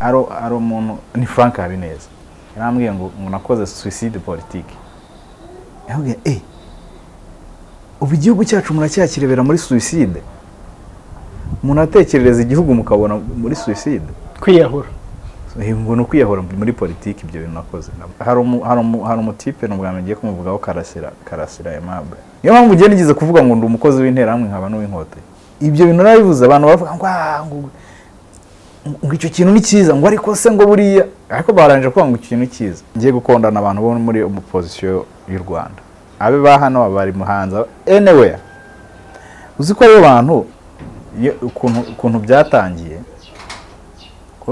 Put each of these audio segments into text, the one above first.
aro umuntu ni Frank Habineza yarambwiye ngo nakoze suicide politique. Yambwiye ubu igihugu cyacu muracyakirebera muri suicide, umuntu atekerereza igihugu mukabona muri suicide, kwiyahura. Ngo no kwiyahura muri politiki. Ibyo bintu nakoze. Hari umutipe n'ubwame ngiye kumuvugaho karasira Aimable. Niyo mpamvu ugiye nigize kuvuga ngo ndi umukozi w'Interahamwe nkaba n'uw'Inkotanyi. Ibyo bintu nabivuze abantu bavuga ngo icyo kintu ni cyiza, ngo ariko se ngo buriya, ariko baranje kuvuga ngo icyo kintu cyiza. Ngiye gukondana abantu bo muri opposition y'u Rwanda, abe ba hano bari muhanza anywhere. Uzi ko ari abantu ukuntu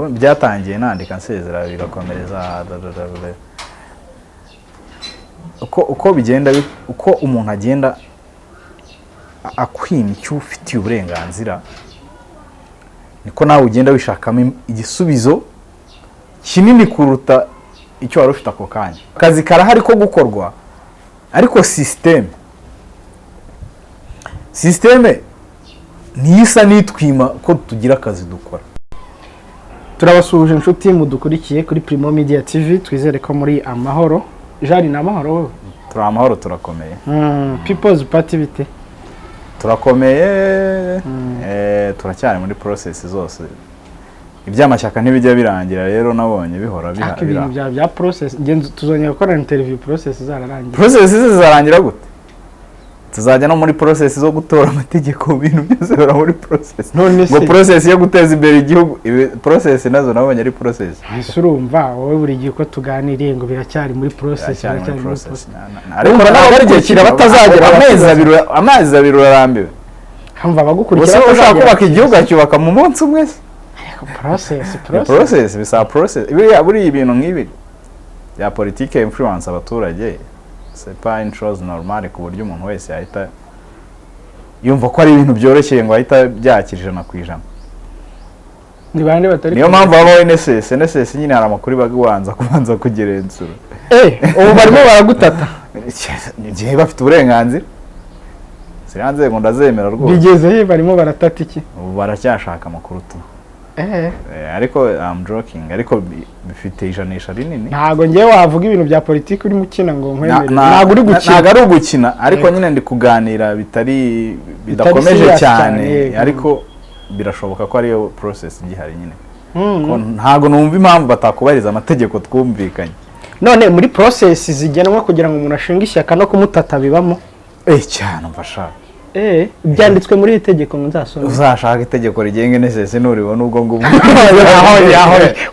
byatangiye nandika nsezera bigakomereza uko bigenda, uko umuntu agenda akwima icyo ufitiye uburenganzira, niko nawe ugenda wishakamo igisubizo kinini kuruta icyo wari ufite ako kanya. Akazi karahari ko gukorwa, ariko systeme niyisa nitwima ko tugira akazi dukora. Turabasuhuje inshuti mudukurikiye kuri Primo Media TV, twizere ko muri amahoro. Jari na amahoro wowe? Turi amahoro, turakomeye. People's Party bite? Turakomeye. Turacyari muri process zose. Ibyamashyaka ntibijya birangira, rero nabonye bihora ibintu bya process. Tuzongera gukora interview process zararangira. Process zizarangira gute? Tuzajya no muri process zo gutora amategeko, ibintu byose bira muri process. Ngo process yo guteza imbere igihugu, process nazo nabonye ari process. Urumva wowe buri gihe ko tuganiriye ngo biracyari muri process. Ariko nabwo kira batazagera amezi abiri urambiwe. Hamva bagukurikira ko ushaka kubaka igihugu cyubaka mu munsi umwe. Process bisa process. Buri ibintu nk'ibi ya politiki influence abaturage. C'est pas une chose normale ku buryo umuntu wese yahita yumva ko ari ibintu byoroshye ngo ahita byakirije na kwijana. Ni bande batari. Niyo mpamvu abo NSS nyine hari amakuru kubanza kugerensura. Ubu barimo baragutata. Ngiye bafite uburenganzira. Siranze ngo ndazemera rwose. Bigeze he barimo baratata iki? Ubu baracyashaka amakuru tu. Ariko I'm joking, ariko bifite ijanisha rinini. Ntago ngiye wavuga ibintu bya politiki uri mukina ngo nkwemere. Ntago uri gukina. Ntago ari ugukina, ariko nyine ndi kuganira bidakomeje cyane, ariko birashoboka ko ariyo process igihari nyine. Ntago numva impamvu batakubariza amategeko twumvikanye. None muri process zigenwa kugira ngo umuntu ashinga ishyaka no kumutata bibamo? Cyane mfasha. Byanditswe muri itegeko ngo nzasoma. Uzashaka itegeko rigenga NSS nuribona ubwo ngubwo.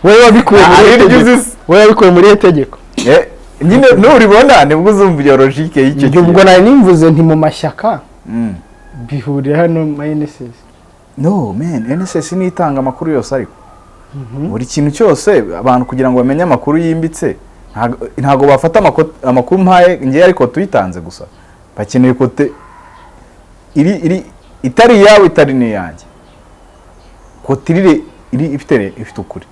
Wewe wabikuye muri itegeko. Nyine nuribona nibwo uzumva iyo logique y'icyo kintu. Ubwo nari nimvuze nti mu mashyaka bihurira hano mu NSS. No man, NSS ni itanga amakuru yose ariko. Buri kintu cyose abantu kugira ngo bamenye amakuru yimbitse, ntago bafata amakuru mpaye ngiye ariko tuyitanze gusa. Bakeneye kote itari yawe itari niyanjye, kotirire ifite ukuri.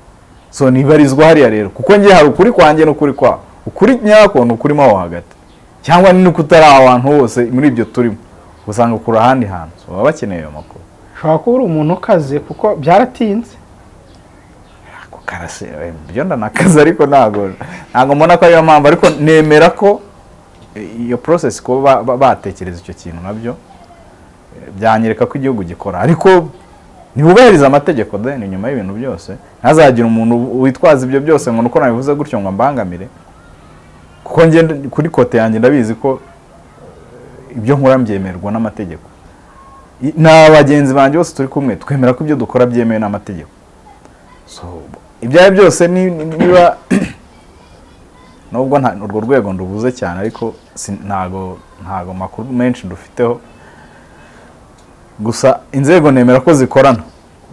So nibarizwa hariya rero, kuko ngiye hari ukuri kwanjye n'ukuri kwa ukuri nyako n'ukuri maho hagati, cyangwa ni kutari abantu hose muri ibyo turimo usanga kuri ahandi hantu. So baba bakeneye amakuru. Shaka kuri umuntu kaze kuko byaratinze. Karase byo ndanakaza, ariko ntago mbona ko ariyo mpamvu, ariko nemera ko iyo process ko batekereza icyo kintu nabyo byanyereka ko igihugu gikora, ariko ntibubahiriza amategeko then nyuma y'ibintu byose. Ntazagira umuntu witwaza ibyo byose ngo nuko nabivuze gutyo ngo mbangamire, kuko nge kuri kote yanjye ndabizi ko ibyo nkora mbyemerwa n'amategeko. N'abagenzi banjye bose turi kumwe twemera ko ibyo dukora byemewe n'amategeko. So ibyaye byose niba nubwo urwo rwego ndubuze cyane, ariko ntago makuru menshi ndufiteho, gusa inzego nemera ko zikorana.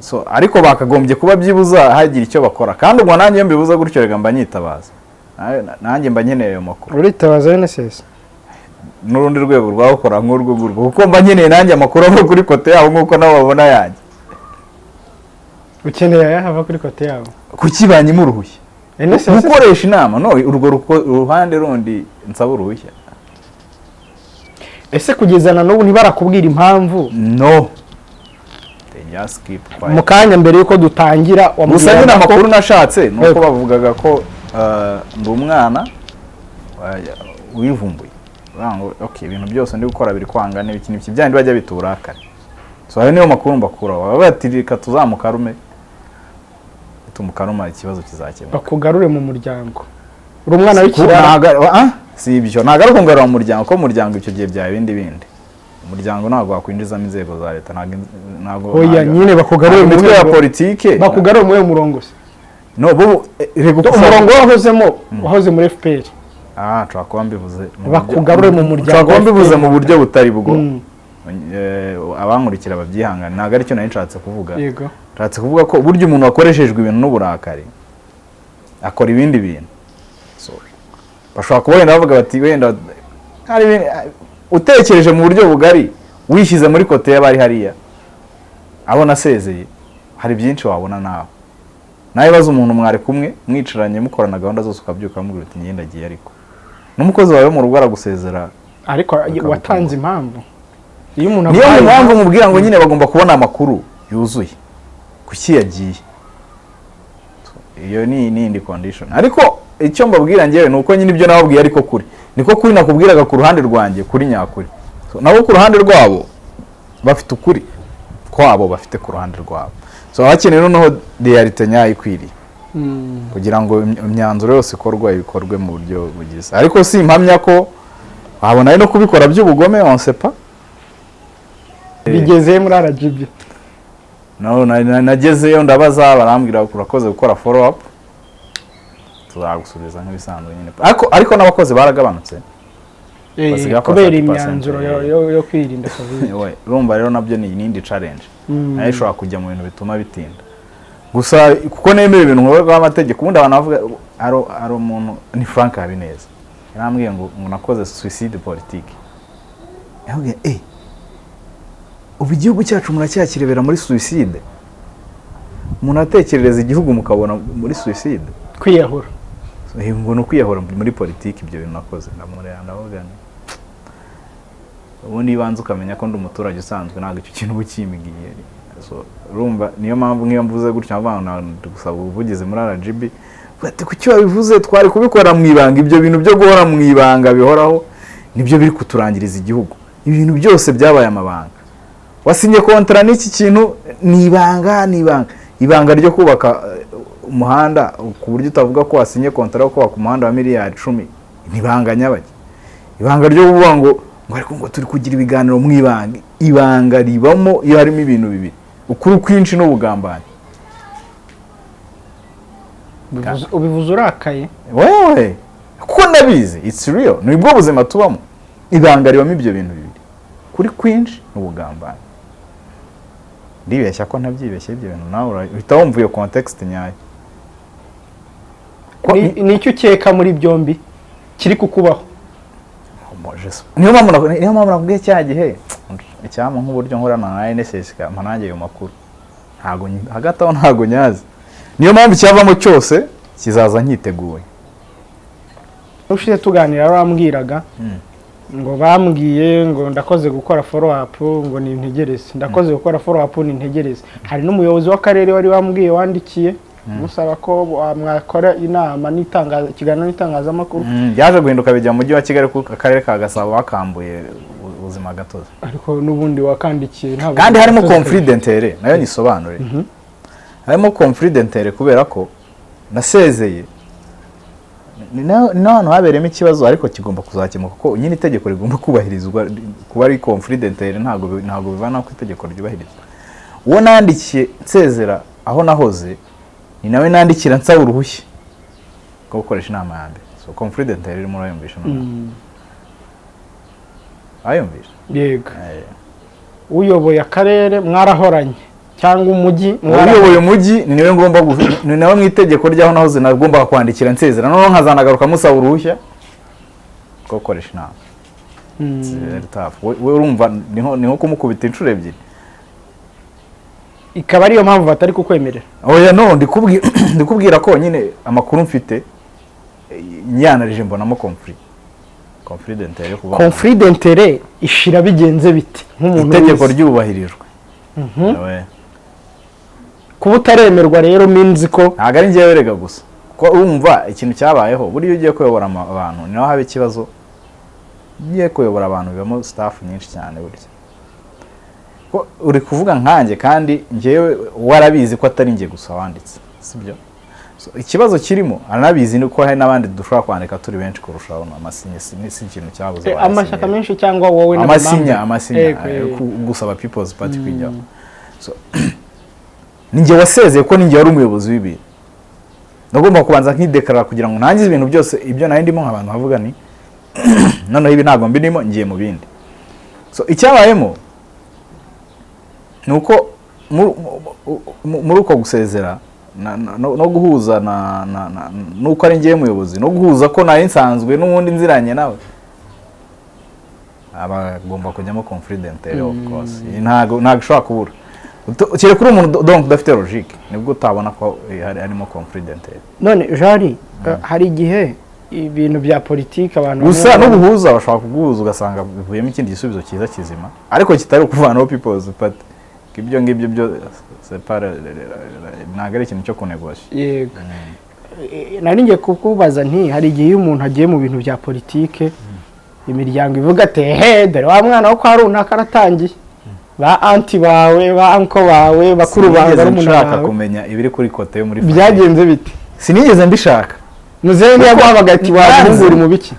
So ariko bakagombye kuba byibuza hagira icyo bakora, kandi ubwo nanjye mbibuza gutyo rega mba nyitabaza, nanjye mba nkeneye ayo makuru. Uritabaza NSS n'urundi rwego rwakora nk'urwo kuko mba nkeneye nanjye amakuru ava kuri kote yabo nk'uko nabo babona yanjye. Ukeneye ayahava kuri kote yabo kuki banyimuruhuye gukoresha inama? No, urwo ruhande rundi nsaba uruhushya. Ese kugezana n'ubu ntibarakubwira impamvu? No, ya skip mu kanya mbere yuko dutangira gusa nyine amakuru nashatse nuko bavugaga ko ndi umwana wivumbuye ngo okay ibintu byose ndi gukora biri kwanga n'ibiki n'ibiki byandi bajya biturakare so ayo niyo makuru mbakuraho baba batirika tuzamukarume tumukaruma ikibazo kizakemuka bakugarure mu muryango uri umwana w'ikirara si ibyo nagaruka ngarura mu muryango ko umuryango icyo gihe byaye bindi umuryango ntabwo wakwinjizamo inzego za leta ntabwo oya nyine bakugarure mu mitwe ya politike bakugarure mu murongo se no bo umurongo wahoze muri FPR nshobora mbivuze bakugarure mu muryango nshobora mbivuze mu buryo butari bwo abankurikira babyihangana ntabwo aricyo nari nshatse kuvuga nshatse kuvuga ko burya umuntu wakoreshejwe ibintu n'uburakari akora ibindi bintu bashobora kuba wenda bavuga bati wenda utekereje mu buryo bugari wishyize muri kote y'abari hariya abona asezeye hari byinshi wabona nawe baza umuntu mwari kumwe mwicaranye mukorana gahunda zose ukabyuka mubwira uti ngenda agiye ariko n'umukozi wawe mu rugo aragusezera ariko watanze impamvu niyo mpamvu mubwira ngo nyine bagomba kubona amakuru yuzuye kuki yagiye iyo ni indi condition ariko icyo mbabwira ngewe nuko nyine ibyo nababwiye ariko kuri niko kuri nakubwiraga ku ruhande rwanjye kuri nyakuri nabo ku ruhande rwabo bafite ukuri kwabo bafite ku ruhande rwabo so hakeneye noneho realite nyayo ikwiriye kugira ngo imyanzuro yose ibikorwe mu buryo bugize ariko si impamya ko wabona no kubikora by'ubugome on sait pas bigeze muri RGB nagezeyo ndabaza barambwira urakoze gukora follow up tuzagusubiza nk'ibisanzwe nyine ariko n'abakozi baragabanutse kubera imyanzuro yo kwirinda covid urumva rero nabyo ni indi challenge nayo ishobora kujya mu bintu bituma bitinda gusa kuko nemera ibintu nk'ubwo amategeko ubundi abantu bavuga ari umuntu ni Frank Habineza yarambwiye ngo nakoze suicide politique yambwiye ubu igihugu cyacu muracyakirebera muri suicide umuntu atekerereza igihugu mukabona muri suicide kwiyahura ngo ni ukwiyahura muri politiki ibyo bintu nakoze ndamurera ndavuga ubundi ibanza ukamenya ko ndi umuturage usanzwe ntabwo icyo kintu ukimigiye urumva niyo mpamvu nk'iyo mvuze gutya abana gusaba ubuvugizi muri RGB bati kuki wabivuze twari kubikora mu ibanga ibyo bintu byo guhora mu ibanga bihoraho nibyo biri kuturangiriza igihugu ibintu byose byabaye amabanga wasinye kontra n'iki kintu ni ibanga ryo kubaka umuhanda ku buryo utavuga ko wasinye kontra yo kubaka umuhanda wa miliyari 10 nibanganya bake ibanga ryo kuvuga ngo ariko ngo turi kugira ibiganiro mu ibanga ribamo iyo harimo ibintu bibiri ukuri kwinshi n'ubugambanyi ubivuze urakaye wewe kuko ndabizi it's real nibwo buzima tubamo ibanga ribamo ibyo bintu bibiri kuri kwinshi n'ubugambanyi ndibeshya ko ntabyibeshye ibyo bintu nawe uhita wumva iyo context nyayo ni icyo ukeka muri byombi kiri kukubaho niyo mpamvu nakubwiye cya gihe icyama nk'uburyo nkorana na NSS mpanange ayo makuru hagati aho ntago nyazi niyo mpamvu cyavamo cyose kizaza nkiteguye ushize tuganira barambwiraga ngo bambwiye ngo ndakoze gukora follow up ngo ni integereze ndakoze gukora follow up ni integereze hari n'umuyobozi w'akarere wari wambwiye wandikiye musaba ko mwakora inama n'itangaza kiganiro n'itangazamakuru yaje guhinduka bijya mu mujyi wa Kigali ku akarere ka Gasabo bakambuye ubuzima gatozi ariko nubundi wakandikiye ntabwo kandi harimo conflit d'intérêt nayo nisobanure harimo conflit d'intérêt kubera ko nasezeye no haberemo ikibazo ariko kigomba kuzakemuka kuko nyine itegeko rigomba kubahirizwa kuba ari conflit d'intérêt ntago bivana ko itegeko ryubahirizwa uwo nandikiye nsezera aho nahoze ni nawe nandikira nsaba uruhushya rwo gukoresha inama ya mbere so conflit d'intérêt irimo urayumvisha ayumvisha yego uyoboye akarere mwarahoranye cyangwa umujyi uyoboye umujyi ni nawe ngomba ni nawe mu itegeko ryaho nahoze nagomba kwandikira nsezera noneho nkazanagaruka musaba uruhushya rwo gukoresha inama we urumva niho kumukubita inshuro ebyiri ikaba ariyo mpamvu batari kukwemerera oya no ndikubwira ko nyine amakuru mfite nyanarije mbonamo conflit d'intérêt kuba conflit d'intérêt ishira bigenze biti nk'umuntu itegeko ryubahirijwe kuba utaremerwa rero minzi ko ntabwo ari njyewe rega gusa ko urumva ikintu cyabayeho buriya ugiye kuyobora abantu niho haba ikibazo. Ugiye kuyobora abantu bibamo staff nyinshi cyane burya ko uri kuvuga nkanjye kandi njyewe warabizi ko atari njye gusa wanditse sibyo. Ikibazo kirimo aranabizi ni ko hari n'abandi dushobora kwandika turi benshi kurushaho amasinya si ikintu cyabuze amashyaka menshi cyangwa wowe amasinya gusaba people's party kwijyaho. So ninjye wasezeye ko ninjye wari umuyobozi w'ibintu nagomba kubanza nkidekarara kugira ngo nangize ibintu byose ibyo nari ndimo nk'abantu havuga ni noneho ibi ntabwo mbirimo ngiye mu bindi. So icyabayemo nuko muri uko gusezera no guhuza nuko ari ngiye muyobozi no guhuza ko nari nsanzwe n'ubundi nziranye nawe abagomba kujyamo confidential of course ntago ushobora kubura kire kuri umuntu donc udafite logique nibwo utabona ko harimo confidential. None jari hari igihe ibintu bya politiki abantu gusa no guhuza bashaka kuguhuza ugasanga bivuyemo ikindi gisubizo cyiza kizima ariko kitari kuvanaho people's party ibyo ngibyo byo separa ntabwo ari ikintu cyo kunegosha. Yego nari ngiye kukubaza nti hari igihe umuntu agiye mu bintu bya politike imiryango ivuga ati dore wa mwana wo kwa runaka aratangiye ba anti bawe ba anko bawe bakuru bawe barumushaka kumenya ibiri kuri kote yo muri byagenze bite sinigeze mbishaka muzehe yaguhabaga ati wabungura mu biki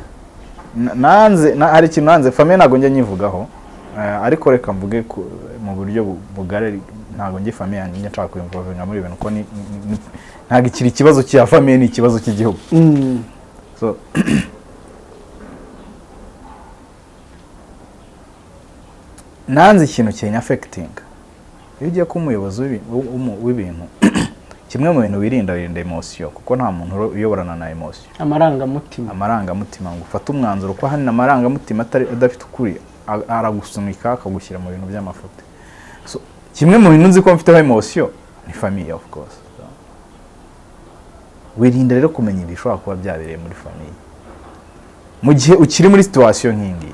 nanze hari ikintu nanze famille ntago njye nyivugaho ariko reka mvuge mu buryo bugari ntago njye famille yanjye nshaka kuyumva muri ibintu ko ntago ikiri ikibazo cya famille ni ikibazo cy'igihugu. So nanze ikintu cyenya affecting iyo ugiye ko umuyobozi w'ibintu kimwe mu bintu wirinda emotion kuko nta muntu uyoborana na emotion amarangamutima ngo ufate umwanzuro ko hani amarangamutima adafite ukuri aragusunika akagushyira mu bintu by'amafoto. So kimwe mu bintu nzi ko mfiteho emotion ni famille of course. Wirinda rero kumenya ibishobora kuba byabereye muri famille mu gihe ukiri muri situation nk'ingi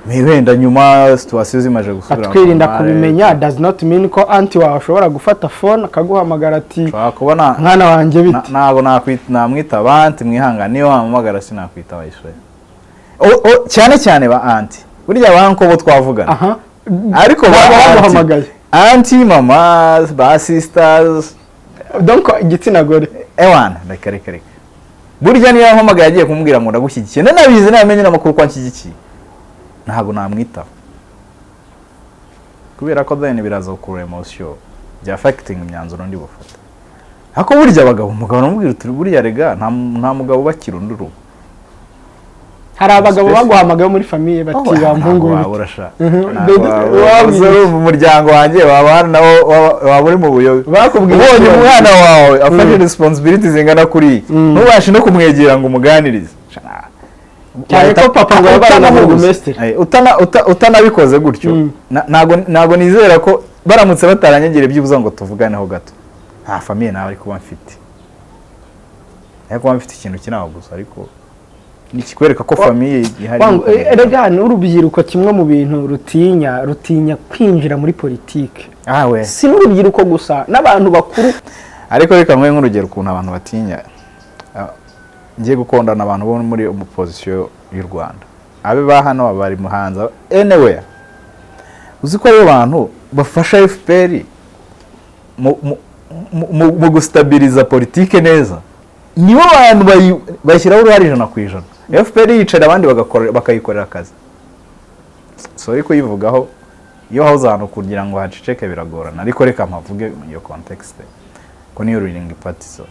wenda nyuma situation zimaje gusubira twirinda kubimenya does not mean ko anti wawe ashobora gufata phone akaguhamagara ati kubona mwana wanjye biti ntago namwita abanti mwihangane niyo wampamagara sinakwita bayishoye cyane cyane ba anti burya banko bo twavugana ariko bahamagaye anti mama ba sisters donc igitsina gore ewana reka burya niyo wampamagaye agiye kumubwira ngo ndagushyigikiye nanabizi namenye n'amakuru kwa nshyigikiye ntabwo namwitaho kubera ko then biraza gukura emotion bya affecting imyanzuro ndi bufata. Hako burya abagabo umugabo namubwira uti burya rega nta mugabo bakirunduru. Hari abagabo baguhamagaye muri famille bati bampungu urasha wabuze mu muryango wanjye babana nabo waburi mu buyobe bakubwiye ubonye umwana wawe afite responsibilities zingana kuri ntubashe no kumwegera ngo umuganirize cyane ko papa ngo yabana mu burugumesitiri utanabikoze gutyo ntago nizera ko baramutse bataranyegere byibuza ngo tuvuganeho gato nta famille nawe ari kuba mfite ikintu kinaho gusa ariko nikikwereka ko famille ihari. Erega n'urubyiruko kimwe mu bintu rutinya kwinjira muri politike si n'urubyiruko gusa n'abantu bakuru ariko reka mwe nk'urugero ukuntu abantu batinya ngiye gukondana abantu bo muri opposition y'u Rwanda abe ba hano bari muhanza anywhere uzi ko ari abantu bafasha FPR mu gustabiliza politike neza nibo abantu bashyiraho uruhare 100%. FPR yicara abandi bakayikorera akazi sorry ko yivugaho iyo hauza hano kugira ngo haceceke biragorana ariko reka mpavuge iyo context ko niyo ruling party. So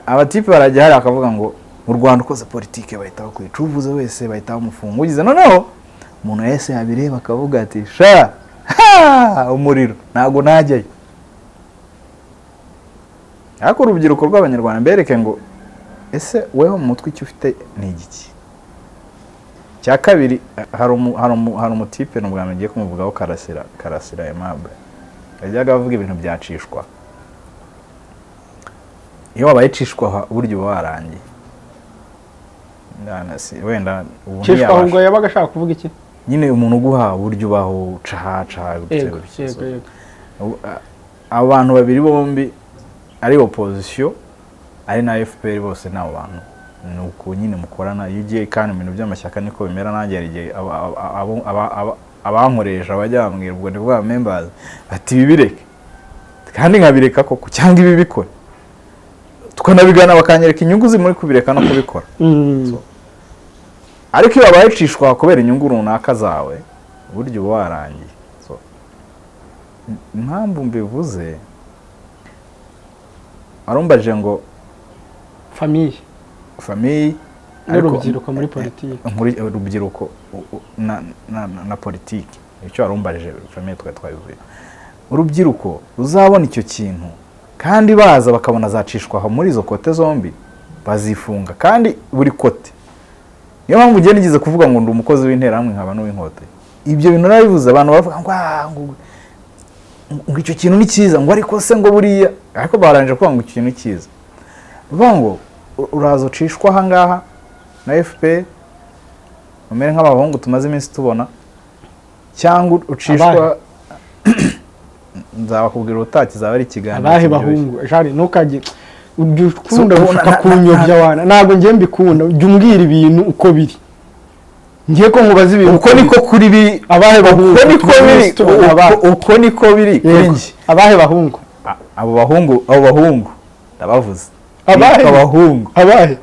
abatipe barajya hari akavuga ngo mu Rwanda ukoze politike bahitaho kwica uvuze wese bahitaho umufungo ugize noneho umuntu wese yabireba akavuga ati sha umuriro ntago najyayo. Ariko urubyiruko rw'abanyarwanda mbereke ngo ese weho mu mutwe icyo ufite ni igiki. Cya kabiri hari umutipe n'ubwa mbere ngiye kumuvugaho karasira Aimable yajyaga avuga ibintu byacishwa iyo wabayicishwa buryo warangiye wenda ubu cishwa ahubwo yabaga ashaka kuvuga iki nyine umuntu uguha buryo baho caha abo bantu babiri bombi ari opposition ari na FPR bose n'abo bantu nuko nyine mukorana iyo ugiye kandi mu bintu by'amashyaka niko bimera nanjye igihe abankoresha abajya bambwira ubwo ndi bwa members ati bibireke kandi nkabireka koko cyangwa ibi bikora tukanabigana bakanyereka inyungu zimuri kubireka no kubikora ariko iyo babayicishwa kubera inyungu runaka zawe buryo uba warangiye impamvu mbivuze arumbaje ngo famille n'urubyiruko muri politiki urubyiruko na politiki icyo arumbaje famille twabivuye urubyiruko ruzabona icyo kintu kandi baza bakabona zacishwa aho muri izo kote zombi bazifunga kandi buri kote niyo mpamvu ugiye nigize kuvuga ngo ndi umukozi w'interahamwe nkaba n'uw'inkote ibyo bintu narabivuze abantu bavuga ngo icyo kintu ni cyiza ngo ariko se ngo buriya ariko barangije kuvuga ngo icyo kintu ni cyiza bivuga ngo uraza ucishwa aha ngaha na FPR umere nk'abahungu tumaze iminsi tubona cyangwa ucishwa nzabakubwira utakizaba ari ikiganiro abahe bahungu jari ntukajye ukunda gufuka kunyobya wana ntago ngiye mbikunda ujya umbwira ibintu uko biri ngiye ko nkubaza ibintu uko niko kuri biri abahe bahungu uko niko biri kuri njye abahe bahungu abo bahungu ndabavuze abahe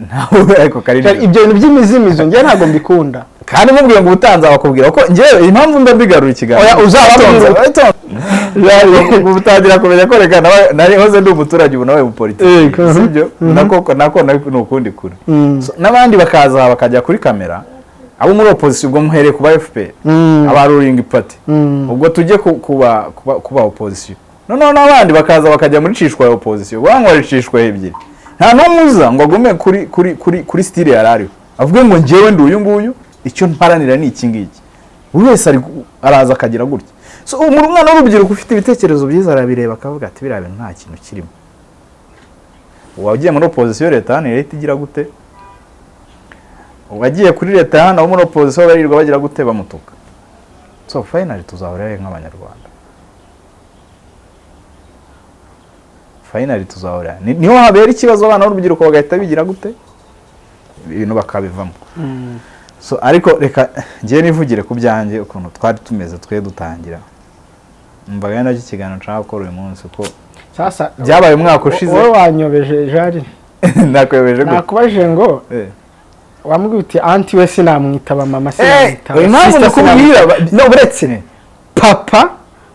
nawe ariko kari ibyo bintu by'imizimizo ngiye ntago mbikunda kandi mubwiye ngo ubutanza bakubwira ko ngiye impamvu mba mbigarura ikiganiro oya uzabatonza ubutangira kumenya ko reka nari hoze ndi umuturage ubu nawe mu politiki sibyo nako ni ukundi kuri n'abandi bakaza bakajya kuri kamera abo muri opposition ubwo muhereye kuba FPR aba ruling party ubwo tujye kuba opposition noneho n'abandi bakaza bakajya muri cishwa ya opposition bangwa ricishwa ebyiri nta n'umuza ngo agume kuri style yarariho avuge ngo ngewe ndi uyu nguyu icyo mparanira ni iki ngiki buri wese araza akagira gutya so umwana w'urubyiruko ufite ibitekerezo byiza arabireba akavuga ati biriya bintu nta kintu kirimo wagiye muri opposition leta igira gute wagiye kuri leta hano muri opposition barirwa bagira gute bamutuka so finally tuzahora nk'abanyarwanda niho habera ikibazo abana b'urubyiruko bagahita bigira gute ibintu bakabivamo so ariko reka ngiye nivugire ku byanjye ukuntu twari tumeze twe dutangira mbaga nacyo ikiganiro nshaka gukora uyu munsi uko sasa byabaye umwaka ushize wowe wanyobeje jari nakwebeje gute nakubaje ngo wambwiye uti anti we sinamwitaba mama sinamwitaba impamvu nakubwira no buretse papa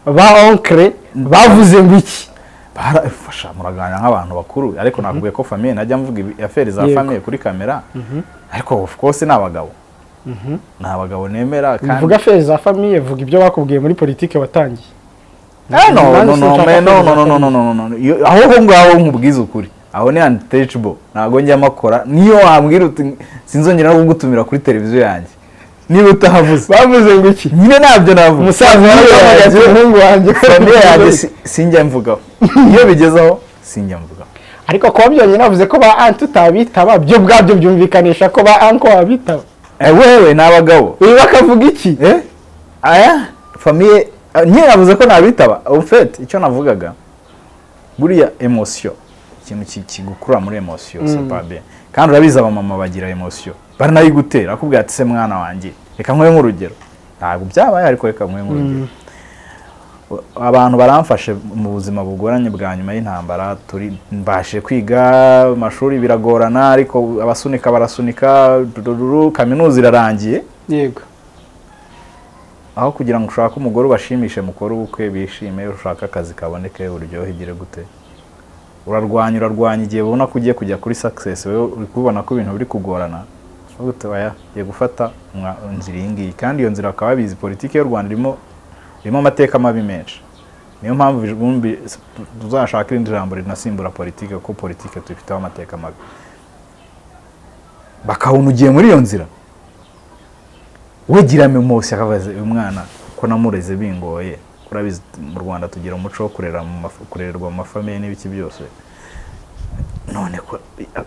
ba oncle bavuze ngo iki barafasha muraganira nk'abantu bakuru ariko nakubwiye ko famille najya mvuga affaire za famille kuri kamera ariko of course n'abagabo n'abagabo nemera kandi mvuga affaire za famille vuga ibyo bakubwiye muri politiki watangiye no aho ngaho nkubwiza ukuri aho ni untouchable ntago njya makora niyo wambwira uti sinzongera no kugutumira kuri televiziyo yanjye niba utahavuze bavuze ngo iki nyine nabyo navuga umusaza yaje umuhungu wanjye famille yanjye sinjya mvugaho iyo bigezaho sinjya mvugaho ariko ko byonyine navuze ko ba anti utabitaba byo bwabyo byumvikanisha ko ba anko wabitaba wewe n'abagabo uyu bakavuga iki aya famille nyine navuze ko nabitaba ufite icyo navugaga buriya emotion ikintu kigukura muri emotion c'est pas bien kandi urabiza abamama bagira emotion baranayigutera akubwira ati se mwana wanjye reka nkwe nk'urugero ntabwo byabaye ariko reka nkwe nk'urugero abantu baramfashe mu buzima bugoranye bwa nyuma y'intambara turi mbashe kwiga amashuri biragorana ariko abasunika barasunika kaminuza irarangiye yego aho kugira ngo ushake umugore ubashimishe mukora ubukwe bishime ushaka akazi kaboneke uryohe igire gute urarwanya igihe ubona ko ugiye kujya kuri success wewe uri kubona ko ibintu biri kugorana ute waya ye gufata inzira iyi kandi iyo nzira akaba bizi politiki y'u Rwanda irimo amateka mabi menshi niyo mpamvu tuzashaka irindi jambo rinasimbura politiki kuko politiki tuyifiteho amateka mabi bakabona ugiye muri iyo nzira wegira memosi akabaza uyu mwana ko namureze bingoye kurabizi mu Rwanda tugira umuco wo kurererwa mu mafamiye n'ibiki byose none ko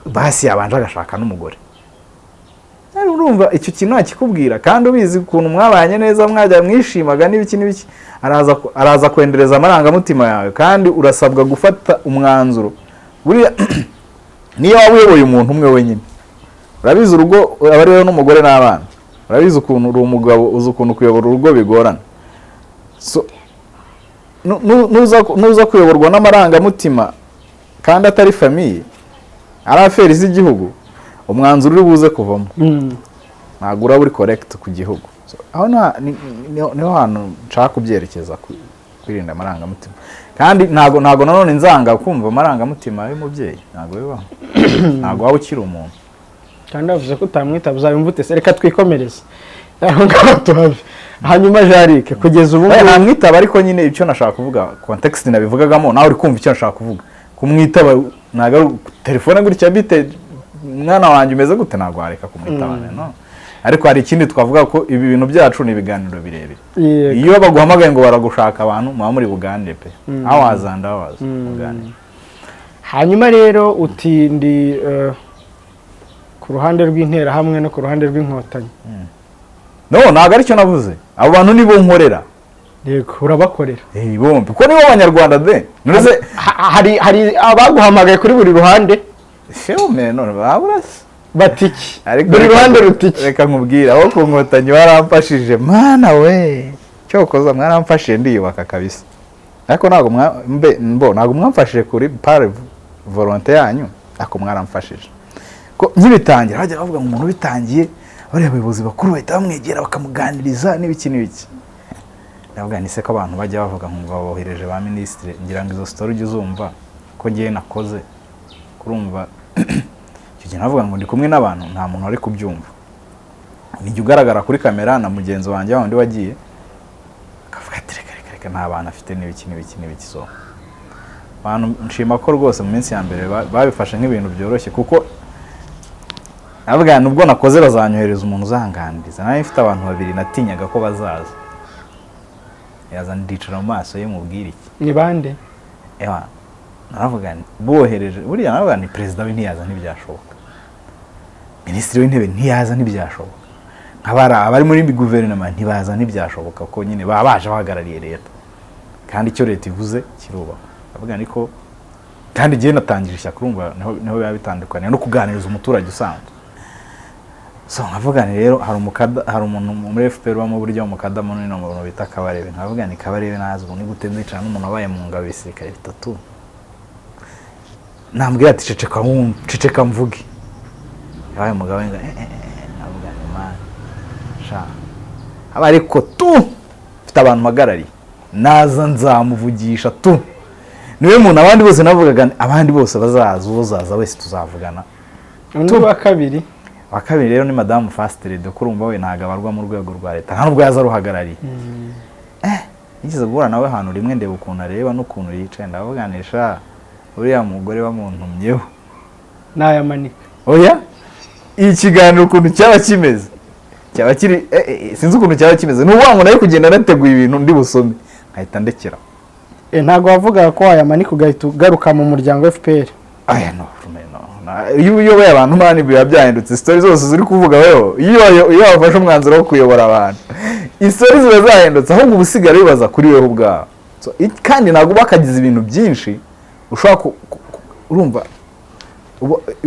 basi yabanje agashaka n'umugore urumva icyo kintu akikubwira kandi ubizi ukuntu mwabanye neza mwajya mwishimaga n'ibiki araza kwendereza amarangamutima yawe kandi urasabwa gufata umwanzuro buriya niyo waba uyoboye umuntu umwe wenyine urabizi urugo aba ariwe n'umugore n'abana urabizi ukuntu uri umugabo uzi ukuntu kuyobora urugo bigorana nuza kuyoborwa n'amarangamutima kandi atari famiye ari aferi z'igihugu umwanzuro uri buze kuvamo ntabwo uraba uri correct ku gihugu aho niho hantu nshaka kubyerekeza kwirinda amarangamutima kandi ntabwo nanone nzanga kumva amarangamutima y'umubyeyi ntabwo bibaho ntabwo waba ukiri umuntu kandi avuze ko utamwita uzabimva ute reka twikomereze aho ngaho tuhave hanyuma Jarike kugeza ubu namwitaba ariko nyine icyo nashaka kuvuga context nabivugagamo nawe uri kumva icyo nashaka kuvuga kumwitaba ntabwo telefone gutya bite mwana wanjye umeze gute ntabwo wareka kumwitaba no ariko hari ikindi twavuga ko ibi bintu byacu ni ibiganiro birebire iyo baguhamagaye ngo baragushaka abantu muba muri buganire pe aho wazanda waza muganire hanyuma rero uti ndi ku ruhande rw'Interahamwe no ku ruhande rw'Inkotanyi no ntabwo aricyo navuze abo bantu nibo nkorera yego urabakorera bombi ko nibo abanyarwanda de hari abaguhamagaye kuri buri ruhande filme none baburase batiki buri ruhande rutiki reka nkubwira aho ku Nkotanyi baramfashije mana we cyokoza mwaramfashije ndiyubaka kabisa ariko ntabwo mwamfashije kuri par volonté yanyu ariko mwaramfashije ko nyibitangira bajya bavuga ngo umuntu bitangiye bari abayobozi bakuru bahita bamwegera bakamuganiriza n'ibiki ndavuga nise ko abantu bajya bavuga ngo babohereje ba ministre ngira ngo izo story uzumva ko ngiye nakoze kurumva icyo gihe navuga ngo ndi kumwe n'abantu nta muntu ari kubyumva nijye ugaragara kuri kamera na mugenzi wanjye wundi wagiye akavuga ati reka nta bantu afite n'ibiki so abantu nshima ko rwose mu minsi ya mbere babifashe nk'ibintu byoroshye kuko navuga nubwo nakoze bazanyohereza umuntu uzanganiriza nawe mfite abantu babiri natinyaga ko bazaza yaza ndicara mu maso ye mubwira iki ni bande naravuga bohereje buriya naravuga ni perezida we ntiyaza ntibyashoboka minisitiri w'intebe ntiyaza ntibyashoboka abari muri guverinoma ntibaza ntibyashoboka ko nyine baba baje bahagarariye leta kandi icyo leta ivuze kirubahwa ndavuga niko kandi igihe natangira ishyaka urumva niho biba bitandukanye no kuganiriza umuturage usanzwe so nkavuga ni rero hari umuntu muri FPR bamo buryo mu kadamo no mu bita Kabarebe nkavuga ni Kabarebe nazi ubu ni gute ndicara n'umuntu wabaye mu ngabo bisirikare bitatu nambwira ati ceceka mvuge yabaye umugabo nga navuga ni man sha aba ariko mfite abantu magarari naza nzamuvugisha niwe muntu abandi bose navugaga abandi bose bazaza wese tuzavugana undi wa kabiri rero ni Madame Fastride kurumva we ntaga barwa mu rwego rwa leta nta nubwo yaza ruhagarariye nigeze guhura nawe hano rimwe ndeba ukuntu areba n'ukuntu yicaye ndavuganisha uriya mugore wamuntumyeho nayamanika oya ikiganiro ukuntu cyaba kimeze cyaba kiri sinzi ukuntu cyaba kimeze n'uwangu nayo kugenda nateguye ibintu ndi busome nkahita ndekera ntago wavuga ko wayamanika ugahita ugaruka mu muryango FPR aya no iyo uyoboye abantu mani biba byahindutse stories zose ziri kuvuga weho iyo wafashe umwanzuro wo kuyobora abantu stories ziba zahindutse ahubwo ubusigara bibaza kuri weho ubwawe kandi ntabwo bakagize ibintu byinshi ushaka urumva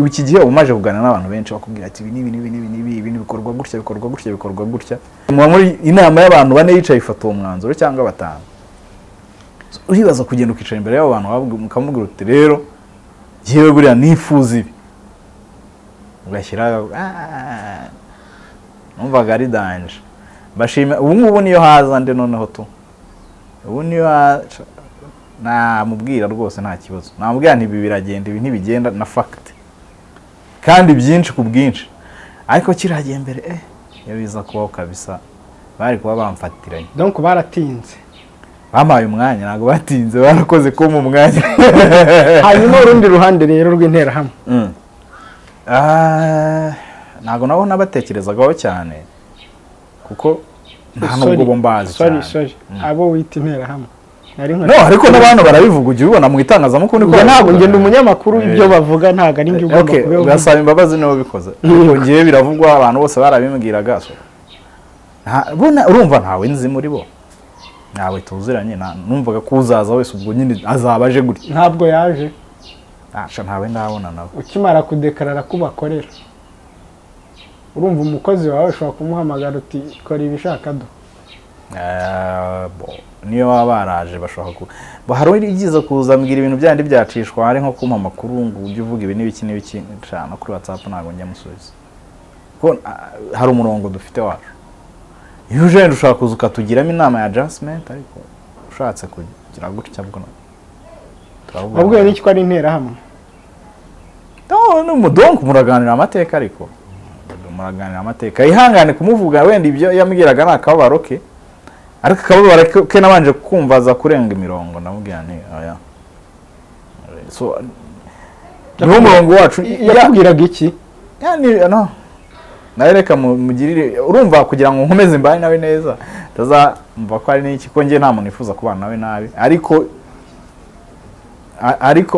iki gihe umaje kuganira n'abantu benshi bakubwira ati ibi bikorwa gutya muri inama y'abantu bane yicaye ifata uwo mwanzuro cyangwa batanu uribaza kugenda ukicara imbere y'abo bantu mukamubwira uti rero yewe buriya nifuza ibi ugashyira numvaga ari danje bashima ubu ngubu niyo haza nde noneho ubu niyo namubwira rwose nta kibazo namubwira ntibi biragenda ibi ntibigenda na fact kandi byinshi ku bwinshi ariko kiragiye imbere iyo biza kubaho kabisa bari kuba bamfatiranye donc baratinze bampaye umwanya ntabwo batinze barakoze ko mu mwanya hanyuma urundi ruhande rero rw'Interahamwe ntabwo nabo nabatekerezagaho cyane kuko nta nubwo bombazi sorry abo wita Interahamwe no ariko n'abantu barabivuga ujye ubona mu itangazamakuru niko ntabwo ngenda umunyamakuru ibyo bavuga ntago ari njye ugomba kubivuga ugasaba imbabazi nibo bikoze ariko ngiye biravugwa abantu bose barabimbwiraga so urumva ntawe nzi muri bo nawe tuziranye numvaga ko uzaza wese ubwo nyine azaba aje gutya ntabwo yaje ntawe ndabona nawe ukimara kudekarara ko bakorera urumva umukozi wawe ushobora kumuhamagara uti kora ibishaka do niyo baba baraje bashobora hari igize kuzambwira ibintu byandi byacishwa hari nko kumpa amakuru ngo ujye uvuga ibi n'ibiki n'ibiki ncana kuri WhatsApp ntabwo njya musubiza ko hari umurongo dufite wacu iyo uje ushaka kuza ukatugiramo inama ya adjustment ariko ushatse kugira gutya bwo ubwo n'iki ko ari Interahamwe no mudonko muraganira amateka ariko muraganira amateka ihangane kumuvuga wenda ibyo yambwiraga nakabaro ke ariko akababara ke nabanje kumvaza kurenga imirongo ndamubwira nti oya so niwo murongo wacu yakubwiraga iki yani no nareka mugirire urumva kugira ngo nkomeze imbaye nawe neza tazamva ko ari n'iki ko ngiye nta muntu nifuza kubana nawe nabi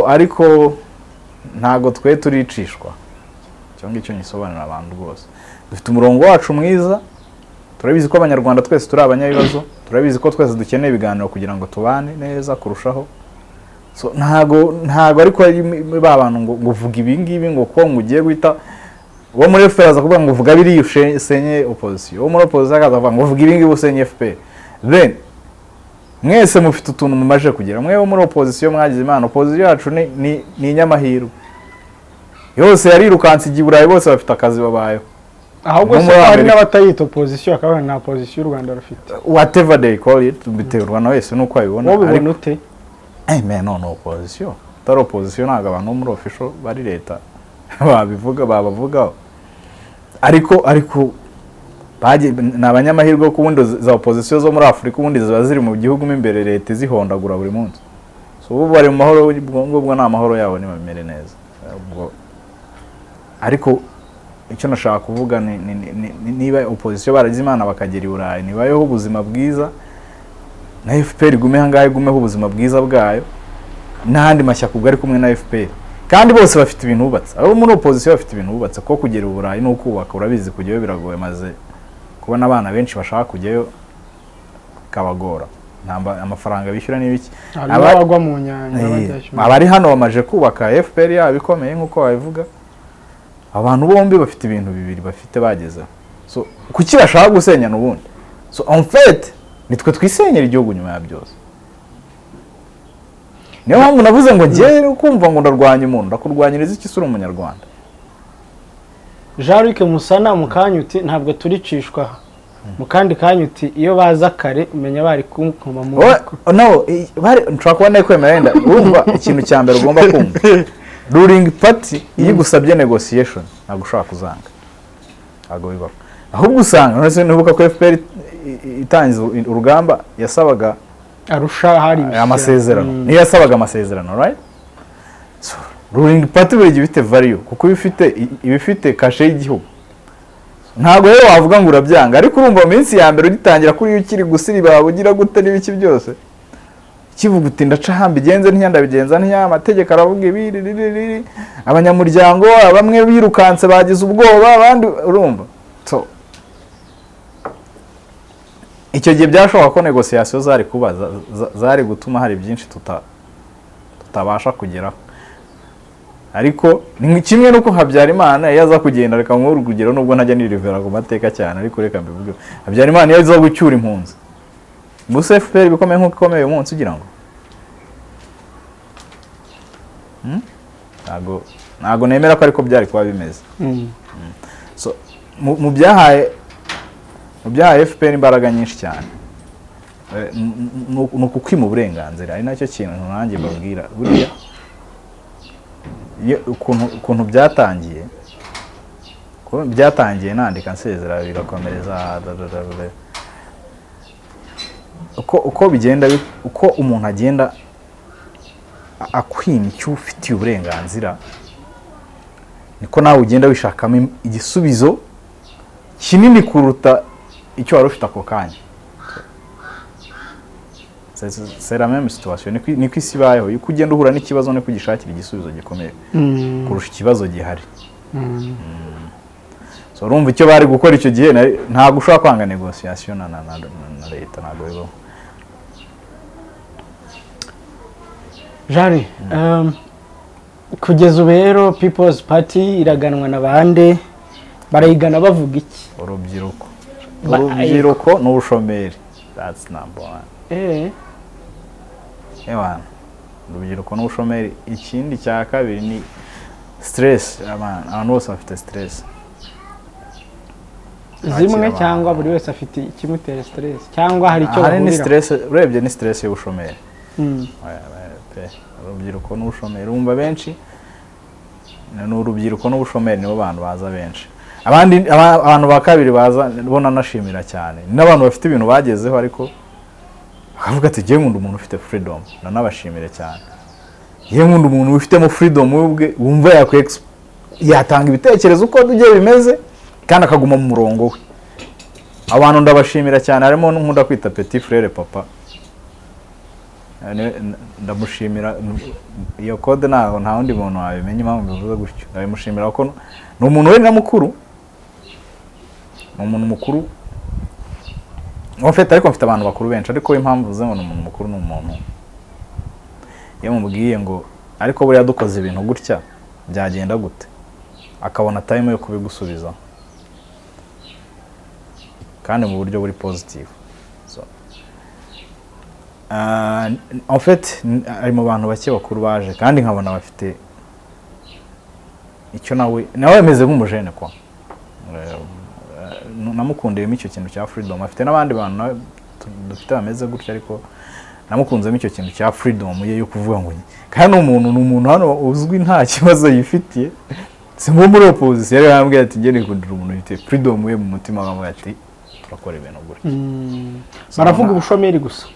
ariko ntago twe turicishwa cyangwa icyo nyisobanura abantu rwose dufite umurongo wacu mwiza turabizi ko abanyarwanda twese turi abanyabibazo turabizi ko twese dukeneye ibiganiro kugira ngo tubane neza kurushaho so ntago ariko ba bantu ngo uvuga ibi ngibi ngo ko ugiye guhita uwo muri FPR aza kuvuga ngo uvuga biri usenye opposition uwo muri opposition akaza kuvuga ngo uvuga ibi ngibi usenye FPR then mwese mufite utuntu mumaje kugira mwe muri opposition mwagize imana opposition yacu ni inyamahirwe yose yarirukanse igiburayi bose bafite akazi babayeho ahubwo se hari n'abatayita opposition akaba na opposition y'u Rwanda rufite whatever they call it biterwa na wese nuko abibona ariko ute mais no opposition taro opposition ntago abantu muri official bari leta babavugaho ariko baje nabanyamahirwe ku bundi za opposition zo muri Afrika ubundi ziba ziri mu gihugu imbere leta zihondagura buri munsi so ubu bari mu mahoro ubwo na mahoro yabo ni bamere neza ubwo ariko icyo nashaka kuvuga niba opposition baragize imana bakagera i Burayi nibayeho ubuzima bwiza na FPR gume hangaye gumeho ubuzima bwiza bwayo n'andi mashyaka ubwo ari kumwe na FPR kandi bose bafite ibintu bubatse abo muri opposition bafite ibintu bubatse ko kugera i Burayi no kubaka urabizi kujyayo biragoye maze kubona abana benshi bashaka kujyayo kabagora amafaranga bishyura n'ibiki abagwa mu nyanja abari hano bamaje kubaka FPR yabo bikomeye nkuko babivuga abantu bombi bafite ibintu bibiri bafite bagezeho so kuki bashaka gusenya n'ubundi so en fait nitwe twisenyera igihugu nyuma ya byose niyo mpamvu navuze ngo ngiye kumva ngo ndarwanya umuntu ndakurwanyiriza iki sura umunyarwanda Jean-Luc Musana mukanyuti ntabwo turicishwa mukandi kanyuti iyo baza kare umenya bari kunkoma mu no bari nshaka kubona kwemera yenda urumva ikintu cya mbere ugomba kumva ruling party iyo gusabye negotiation ntabwo ushaka kuzanga ntabwo bibaho ahubwo usanga none nubuka ko FPR itangiza urugamba yasabaga arusha hari amasezerano niyo yasabaga amasezerano right so ruling party buri gifite value kuko ibifite kashe y'igihugu ntabwo rero wavuga ngo urabyanga ariko urumva mu minsi ya mbere ugitangira kuri ukiri gusiriba ugira gute n'ibiki byose kivuga uti ndaca hamba bigenze ntiyanda bigenza ntiya amategeko aravuga ibi abanyamuryango bamwe birukanse bagize ubwoba abandi urumva so icyo gihe byashoboka ko negotiation zari kuba zari gutuma hari byinshi tutabasha kugeraho ariko ni kimwe nuko Habyarimana yaza kugenda reka nkuru kugera nubwo ntajya nirivera ku mateka cyane ariko reka mbivuge Habyarimana yaza gucyura impunzi Buse FPR bikomeye nkuko ikomeye umunsi ugira ngo ntago nemera ko ariko byari kuba bimeze so mu byahaye FPR imbaraga nyinshi cyane nuko kwima uburenganzira ari nacyo kintu nanjye mbabwira buriya ukuntu byatangiye nandika nsezera birakomereza uko bigenda uko umuntu agenda akwima icyo ufitiye uburenganzira niko nawe ugenda wishakamo igisubizo kinini kuruta icyo wari ufite ako kanya c'est la même situation niko isi bayeho uko ugenda uhura n'ikibazo no kugishakira igisubizo gikomeye kurusha ikibazo gihari so urumva icyo bari gukora icyo gihe ntabwo ushobora kwanga negotiation na leta ntabwo bibaho. Jari kugeza ubu rero People's Party iraganwa na bande barayigana bavuga iki? Urubyiruko n'ubushomeri, that's number one. Urubyiruko n'ubushomeri. Ikindi cya kabiri ni stress, abantu bose bafite stress zimwe cyangwa buri wese afite ikimutera stress cyangwa hari icyo bahurira. Hari stress, urebye ni stress y'ubushomeri. Urubyiruko n'ubushomeri urumva benshi n'urubyiruko n'ubushomeri nibo bantu baza benshi. Abantu ba kabiri baza bona nashimira cyane n'abantu bafite ibintu bagezeho ariko akavuga ati giye nkunda umuntu ufite freedom nanabashimire cyane. Giye nkunda umuntu ufitemo freedom ubwe wumva yatanga ibitekerezo uko bije bimeze kandi akaguma mu murongo we. Abantu ndabashimira cyane harimo nkunda kwita petit frère papa. Ndamushimira iyo code nta wundi muntu wabimenye impamvu bivuze gutyo. Ndabimushimira ko ni umuntu we na mukuru. Ni umuntu mukuru. Ofete ariko mfite abantu bakuru benshi ariko impamvu uvuze ngo ni umuntu mukuru ni umuntu. Iyo mubwiye ngo ariko buriya dukoze ibintu gutya byagenda gute akabona time yo kubigusubiza kandi mu buryo buri positive. So en fait ari mu bantu bake bakuru baje kandi nkabona bafite icyo nawe ameze nk'umujene kwa namukundiyemo icyo kintu cya freedom. Afite n'abandi bantu dufite bameze gutya ariko namukunzemo icyo kintu cya freedom ye yo kuvuga ngo kandi umuntu hano uzwi nta kibazo yifitiye. Si nko muri opposition yari yambwiye ati ngiye nikundira umuntu ufite freedom ye mu mutima wawe ati turakora ibintu gutya. Baravuga ubushomeri gusa.